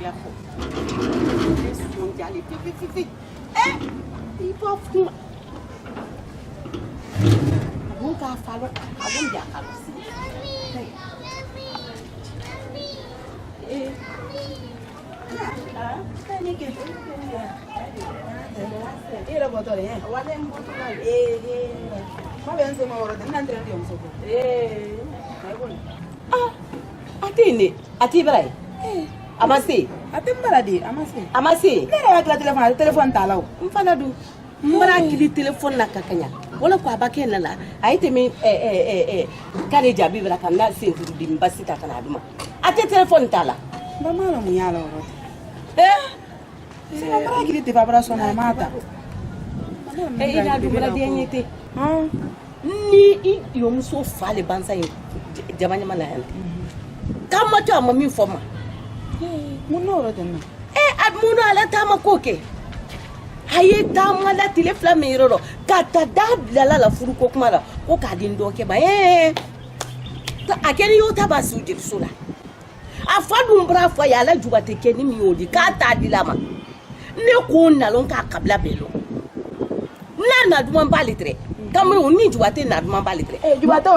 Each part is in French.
ya ko son jali fi eh il faut fuma abun ka falo abun ja kalo eh ni ke era botore wale mbotore ma benzo ma ora nan tre di umso atini ati brai amasi ati baradi amasi nera la telephone talaw mfana du mbara kili telephone na kakanya wala kwa bakena la aite mi kale jabi bra kan na sin di mbasi ta kana duma ati telephone tala ba mala mu yala ora sina mbara kili te babra sona mata ina du bra di nyete ni yo muso fale bansa jamanya mana kama to amma min foma munoro denna muno ala tama koke haye tama la tile flame roro kata dabla la furu ko kuma la ko ka din doke ba ta akeni yo tabasu dir sula afadu mbra fa ya la jubate keni mi yodi kata dilama ne ko nalon ka kabla belo na duma balitre kamru ni jubate na duma balitre jubate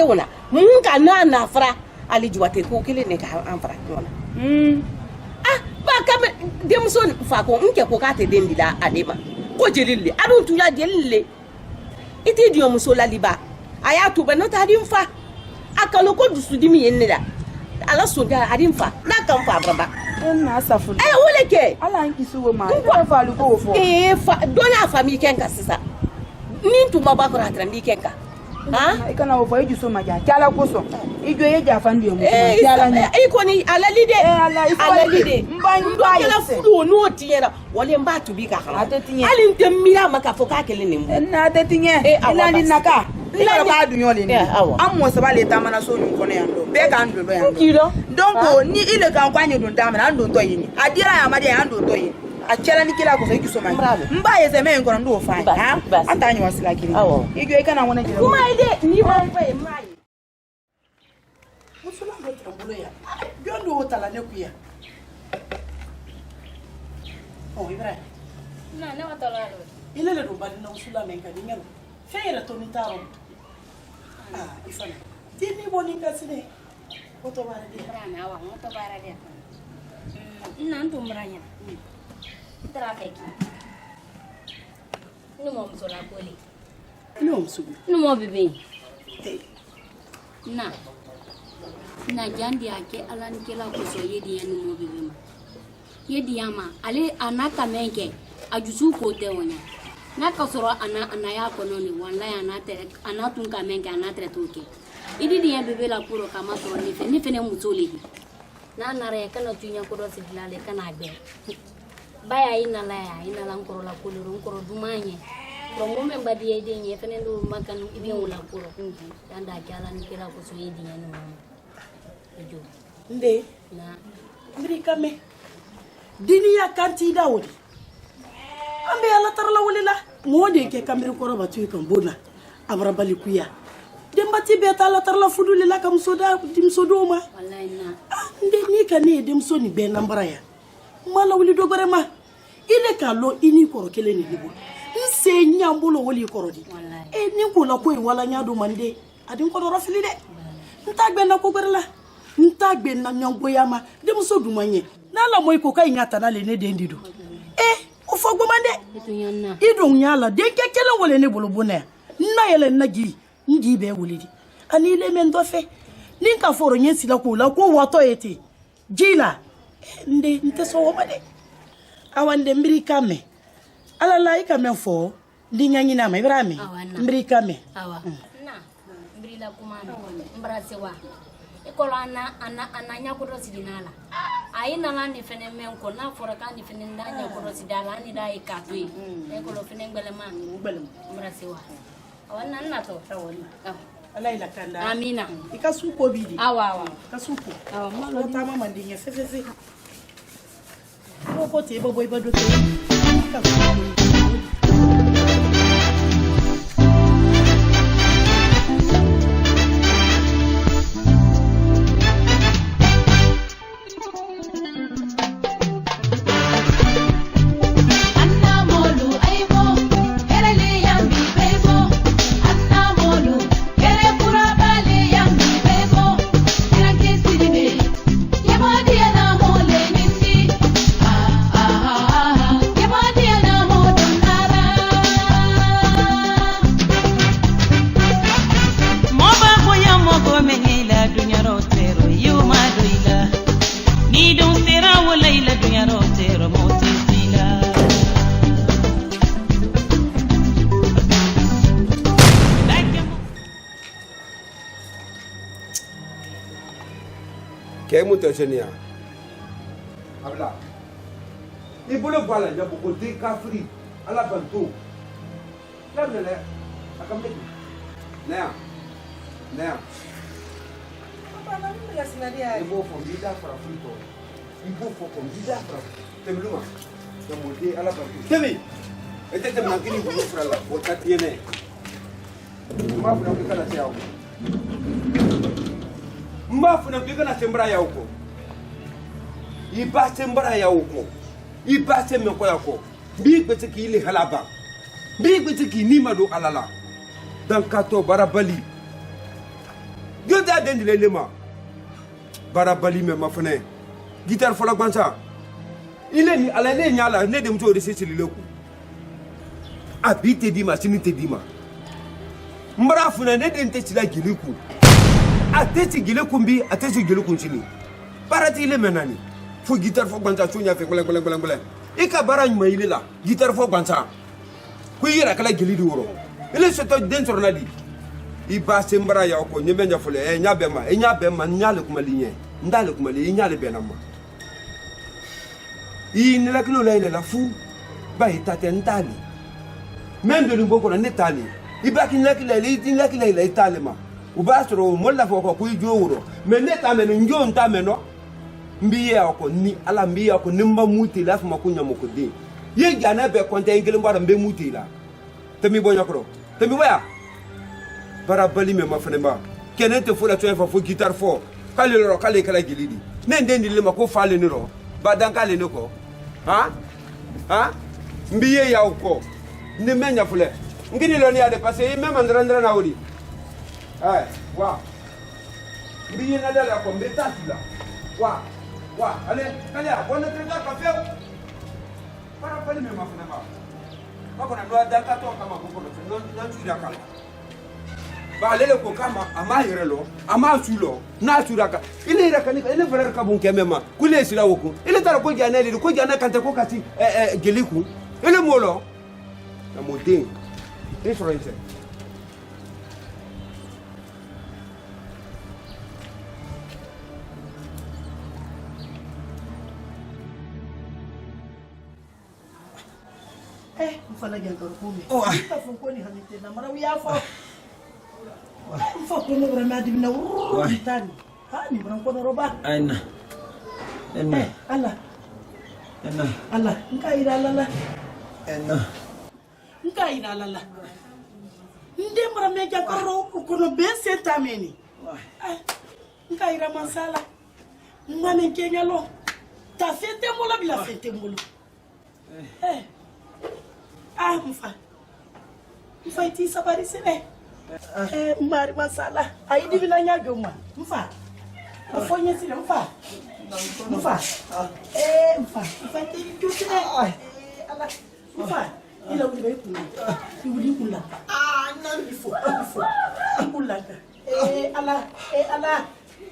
ona mun ka na fra ali jubate ko kile ne ka anfra wala ba kam demson fa ko nke ko ka te dendila adema ko jelille adun tula jelille iti dio muso la liba aya to be no ta din fa akalo ko dusudimi yenida ala so da adin fa na kan fa braba na safu wole ke ala anki suwo ma ko fa lu ko fo fa dona fami kenka sisa ni tuma ba ko ratra mi kenka ikana wo boy juso maja kala koso ijo ye ja fandi yo kala ni iko ni ala lide mbandu ayi kala fudu no tiera wole mbatu bi ka kala ali ntemira maka foka kele ni na tetinye ila ni naka ila ba du nyole ni ammo sabale tamana so nyun kono yando be ka ando lo yando donc ni ile kan kwanye dun tamana ando to yini adira ya made ando to yini achela ni kila ko so juso maja mbaye seme nkono ndo fa anta nyi wasila kiri ijo ikana wona jira kuma ide ni ba fa mai musula ndo tambulo ya jondo wotala ne kuya ibra na watala ile le do bali na musula menka ni ngelo feyera to ni taro ifana tini boni kasine woto bara de rana wa woto bara de nanto mranya traffic numo msola koli numo bebe na jandi ake alani kila kuso yedi ya numo bebe ma yedi yama ale anaka menke ajusu ko te wonya na kasoro ana ya kono ni wallahi anatun ka menke anatre toke idi dia bebe la puro kama to ni fene mutoli na nare kana tunya ko do sidlale kana be baya ina la nkoro la kuluru nkoro dumanye ngombe mbadi yede nye fene ndo makanu ibi wala kuro anda kala nikira ko so yedi nyano ejo nde na mrika me dini ya kanti dawodi ambe ala tarla walila ngode ke kamri ko roba tuyi kan bona abra bali kuya dembati beta ala tarla fuduli la kam soda dim sodoma wallahi na nde ni kane dim soni be nambara ya mala wuli dogore ma ile kalo ini koro kele ni libo nse nyambulo woli koro di ni ko la ko wala nyado mande adin ko do rafili de ntagbe na ko berla ntagbe na nyambo yama de muso dumanye na la moy ko kay nyata na le ne de ndido o fogbo mande idun nyala de kekele wole ne bolo bona na yele na gi ngi be wulidi ani le men do fe ninka foro nyensi la ko woto eti jila nde nte so womade awande mbiri kame ala laika men fo ndi nyanyi na ibrahim mbiri kame na mbiri la kumana mbrase wa ekolo ana nyakoro sidinala aina la ni fene men ko na fora ka ni fene ndanya ko sidala ni dai katui ekolo fene ngbelema mbrase wa awana na to tawoni ala ila kanda amina ikasuko bidi awa kasuko malo tama mandinye fefe ko te boy ba do te Quem muito genial. Habla. E bolo bala já por ter cafri. Ala bantu. Lá né? Acabei. Né? Né? Eu vou convidar para frito. Eu vou convidar para. Tem luma. Tem muito ala bantu. Tem. Ete tem naquele vou para lá. Vou tá tiene. Mas não fica na céu. Mas não fica na sembra ya uko. I ba sembra ya uko. I ba sembra ko ya ko. Bi bete ki ile halaba. Bi bete ki ni mado alala. Dan kato barabali. Gyoda den le lema. Barabali me mafane. Guitar fola gbansa. Ile ni ala le nyala ne dem to de sesili leku. Abi te dima sini te dima. Mbara funa ne den te sila giliku. Ateti giliku mbi ateti giliku chini. Parati ile menani. Fo guitar fo gbansa sonya fe gbele. Ika bara nyuma ile la guitar fo gbansa. Ku yira kala gilidi woro. Ile soto den sornadi. Iba sembra ya ko nyebe nya fole nya bema nyale kuma linye. Ndale kuma li nyale benama. I ni la kilo la fu ba itate ntali. Mendo ni boko na netali. Iba kin la kilo la itali ma. Uba soro mo la fo ko ku jo woro. Me neta me njo nta me no. Mbiye ako ni ala mbiye ako nimba muti la fuma kunya moko de. Ye gana be konta ngele mbara mbe muti la. Temi bonya kro. Temi waya. Bara bali me mafenema. Kenete fo la tu fo guitar fo. Kale ro kale kala gilidi. Nende ndi le mako fale ni ro. Badan kale ne ko. Ha? Mbiye ya uko. Ni menya fule. Ngini lo ni ade passer même andra na wodi. Wa. Mbiye na dala ko mbeta tula. Wa, allez, on est très café. Para pali me mafenema. Bako na doa daka to kama boko no tu daka. Ba lele ko kama ama hirelo, ama sulo, na suraka. Ile raka ni ile frère ka bunke mema. Kule sila woku. Ile tara ko jana ile ko jana kante ko kati geliku. Ile molo. Na modin. Difference. Fala jangan kumi. Kita fungkoni hamite na mara wiya fo. Fo ko no rama dibna tan. Ha ni bran ko no roba. Aina. Allah. Allah. Nka ira lala. Nka ira lala. Nde mara me jakaro ko no be setameni. Nka ira mansala. Ngane kenyalo. Ta fete mola bila fete molo. Mfa iti sabari sene. Mari masala. Ai di bila nya joma. Mfa. Afonye sile mfa. Mfa. Mfa iti jusine. Ala. Mfa. Ila uli bayi kula. Uli kula. Nan bifo. Kula. Ala.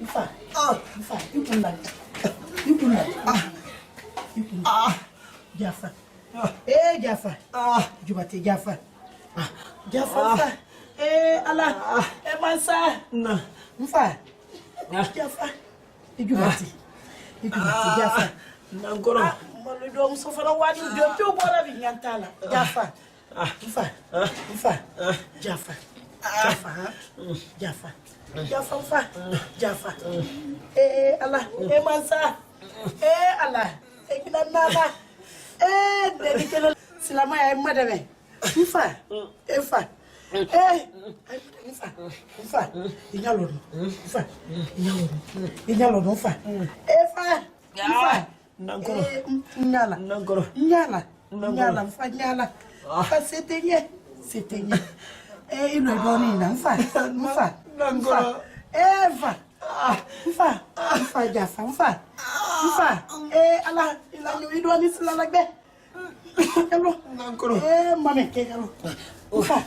Mfa. Mfa. Kula. Jafa. Jafa. Jubate Jafa. Jafa. Allah. Mansa. Na. Mfa. Jafa. Jubate Jafa. Nangoro. Molo do musofala wadi do to bora bi nyantala. Jafa. Mfa. Jafa. Mfa. Jafa. Allah. Mansa. Allah. Kina nana. Dari kelo selama ya madame. Mfa. Mfa. Inyalo. Mfa. Mfa. Nangoro. Nyala. Mfa nyala. Mfa setenye. Ino doni na mfa. Nangoro. Mfa Jafa. Mfa. Ala ila nyu idoni sila lagbe. Hello. Nangoro. Mame ke hello. Mfa.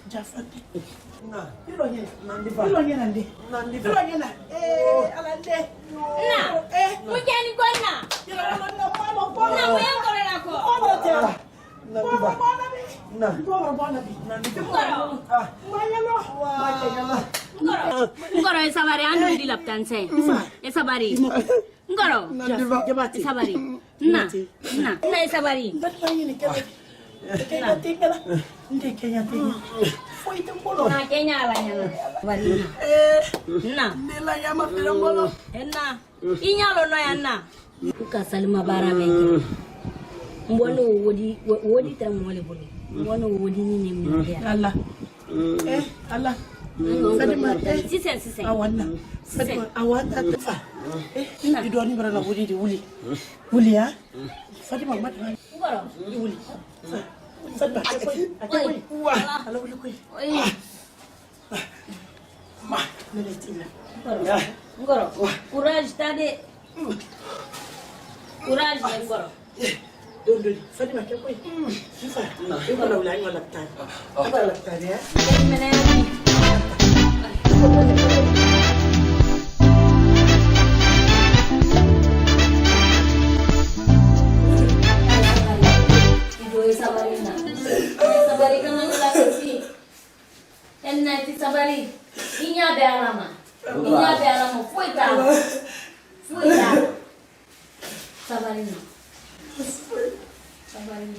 Jafa. Na. Ilonya. Nandifa. Ilonya nandi. Nandifa. Ilonya na. Ala nde. Na. Mujani kona. Ila na mama Na bona. moyo kore nako. Bona tela. Nandifa. Bona bi. Na. Bona bi. Nandifa. Mayalo. Mayalo. Ngoro esa bare anu di laptan sai. Esa sabari. Ngoro. Jabati. Sabari. Na sabari. Batmangi ni kala. Kenya tingala. Nde Kenya tingala. Foi tembolo. Na Kenya ala nyana. Sabari. Na. Nela ya mafirambolo. Na. Inyalo no ya na. Kuka salima bara mengi. Mbona wodi ta mwale bodi. Mbona wodi ni mwe. Allah. Allah. Sadima sisen. Awana. Sadima awata tafa. Idoni bara na wodi di wuli. Wuli ya. Sadima matma. Ngoro. Wuli. Sadima akoi. Ala wuli koi. Ma, neletina. Ngoro. Courage tade. Courage ngoro. Dondoli. Sadima akoi. Sifa. Ngoro wala wala tani. Wala tani ya. Meneni. Sabari kan nggak sih? Nanti sabari, ini ada alama, fuita, sabari itu. Sabari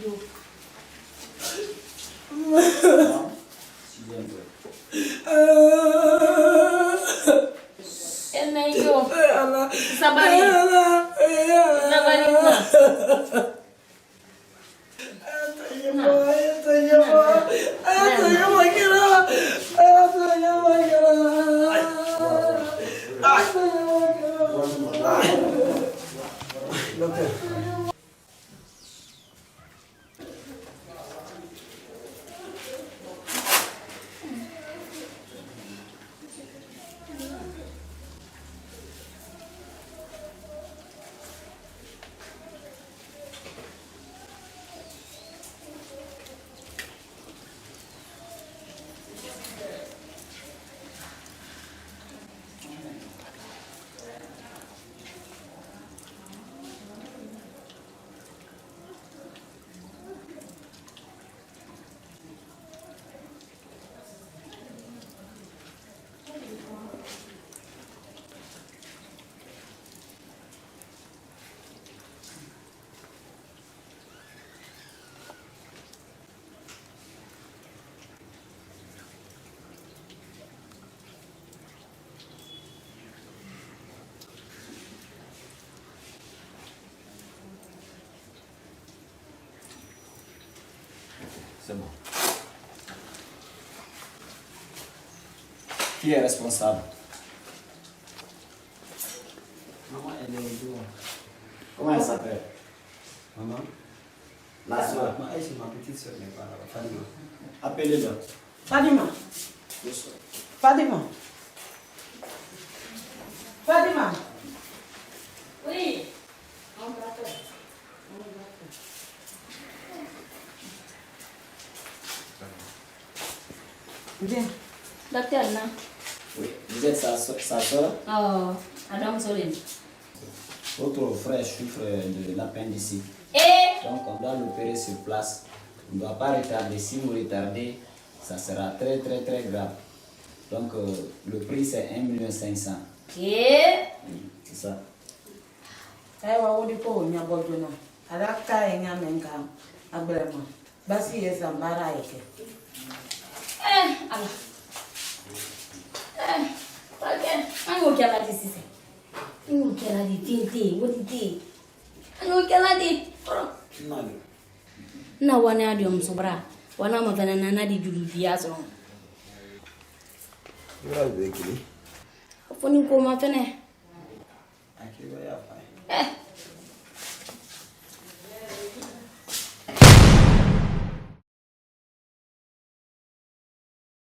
C'est bon. Qui est responsable? Maman, elle est au bureau. Comment elle s'appelle? Maman? La soeur. Elle, c'est ma petite soeur, mais pas là. Fadima. Appelez-le. Fadima. Oui. Bien. Docteur, non? Oui. Vous êtes sa soeur? Oh, Adam Solin. Votre frère souffre de l'appendicite. Donc on doit l'opérer sur place. On ne doit pas retarder. Si vous retardez, ça sera très très très grave. Donc le prix c'est 1,5 million. C'est ça. Aiwa wodi ko nya bojono. Ala ka enya menga abrema. Basi yesa mbara yake. Allah. Ok. Ango kela di sise. Ango kela di tinti, wodi ti. Ango kela di. Na wana adi omsobra. Wana mavana nana di julu biazo. Ura bekili. Foni ko ma fene.